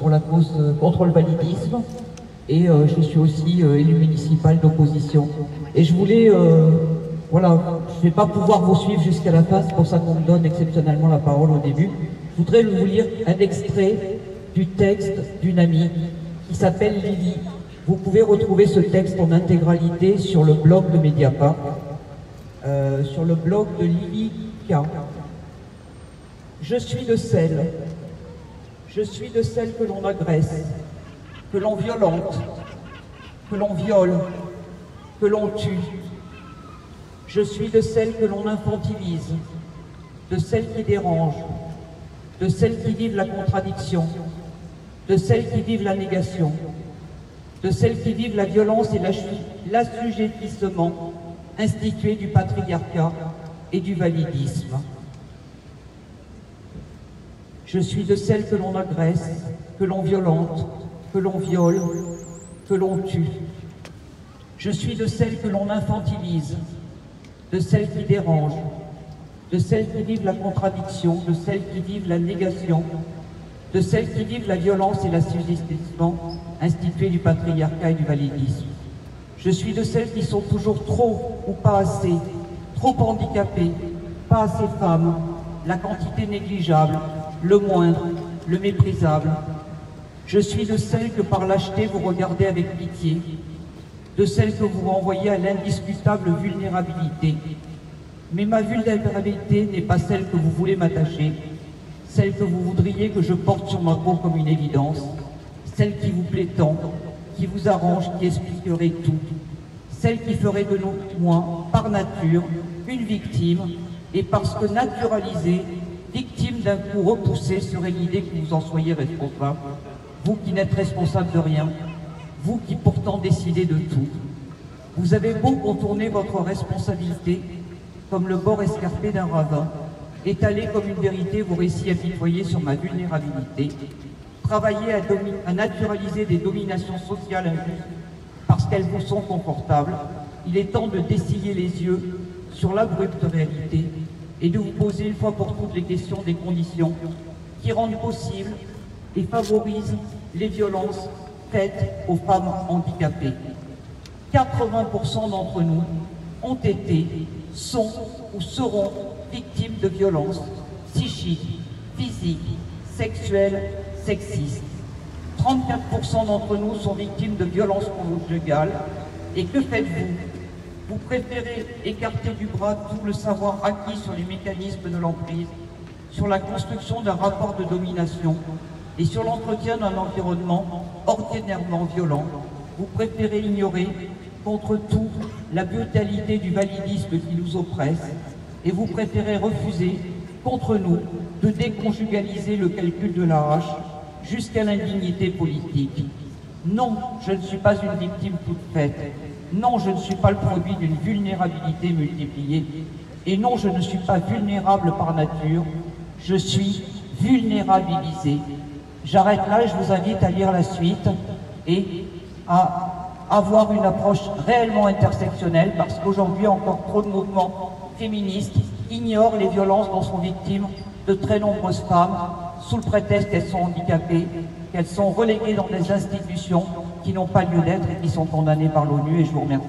pour la cause contre le validisme et je suis aussi élu municipal d'opposition. Et je voulais, voilà, je ne vais pas pouvoir vous suivre jusqu'à la fin, c'est pour ça qu'on me donne exceptionnellement la parole au début. Je voudrais vous lire un extrait du texte d'une amie qui s'appelle Lily. Vous pouvez retrouver ce texte en intégralité sur le blog de Mediapart, sur le blog de Lily K. Je suis de celle que l'on agresse, que l'on violente, que l'on viole, que l'on tue. Je suis de celle que l'on infantilise, de celles qui dérangent, de celles qui vivent la contradiction, de celles qui vivent la négation, de celles qui vivent la violence et l'assujettissement institué du patriarcat et du validisme. Je suis de celles que l'on agresse, que l'on violente, que l'on viole, que l'on tue. Je suis de celles que l'on infantilise, de celles qui dérangent, de celles qui vivent la contradiction, de celles qui vivent la négation, de celles qui vivent la violence et l'assujettissement institué du patriarcat et du validisme. Je suis de celles qui sont toujours trop ou pas assez, trop handicapées, pas assez femmes, la quantité négligeable, le moindre, le méprisable. Je suis de celles que par lâcheté vous regardez avec pitié, de celles que vous renvoyez à l'indiscutable vulnérabilité. Mais ma vulnérabilité n'est pas celle que vous voulez m'attacher, celle que vous voudriez que je porte sur ma peau comme une évidence, celle qui vous plaît tant, qui vous arrange, qui expliquerait tout, celle qui ferait de moi, par nature, une victime, et parce que naturalisée, victime d'un coup repoussé serait l'idée que vous en soyez responsable, vous qui n'êtes responsable de rien, vous qui pourtant décidez de tout. Vous avez beau contourner votre responsabilité comme le bord escarpé d'un ravin, étaler comme une vérité vos récits apitoyés sur ma vulnérabilité, travailler à naturaliser des dominations sociales injustes parce qu'elles vous sont confortables. Il est temps de dessiller les yeux sur l'abrupte réalité et de vous poser une fois pour toutes les questions des conditions qui rendent possible et favorisent les violences faites aux femmes handicapées. 80% d'entre nous ont été, sont ou seront victimes de violences psychiques, physiques, sexuelles, sexistes. 34% d'entre nous sont victimes de violences conjugales. Et que faites-vous? Vous préférez écarter du bras tout le savoir acquis sur les mécanismes de l'emprise, sur la construction d'un rapport de domination et sur l'entretien d'un environnement ordinairement violent. Vous préférez ignorer contre tout la brutalité du validisme qui nous oppresse et vous préférez refuser contre nous de déconjugaliser le calcul de la hache jusqu'à l'indignité politique. Non, je ne suis pas une victime toute faite. Non, je ne suis pas le produit d'une vulnérabilité multipliée. Et non, je ne suis pas vulnérable par nature. Je suis vulnérabilisé. J'arrête là et je vous invite à lire la suite et à avoir une approche réellement intersectionnelle parce qu'aujourd'hui, encore trop de mouvements féministes ignorent les violences dont sont victimes de très nombreuses femmes sous le prétexte qu'elles sont handicapées, qu'elles sont reléguées dans des institutions qui n'ont pas lieu d'être et qui sont condamnées par l'ONU. Et je vous remercie.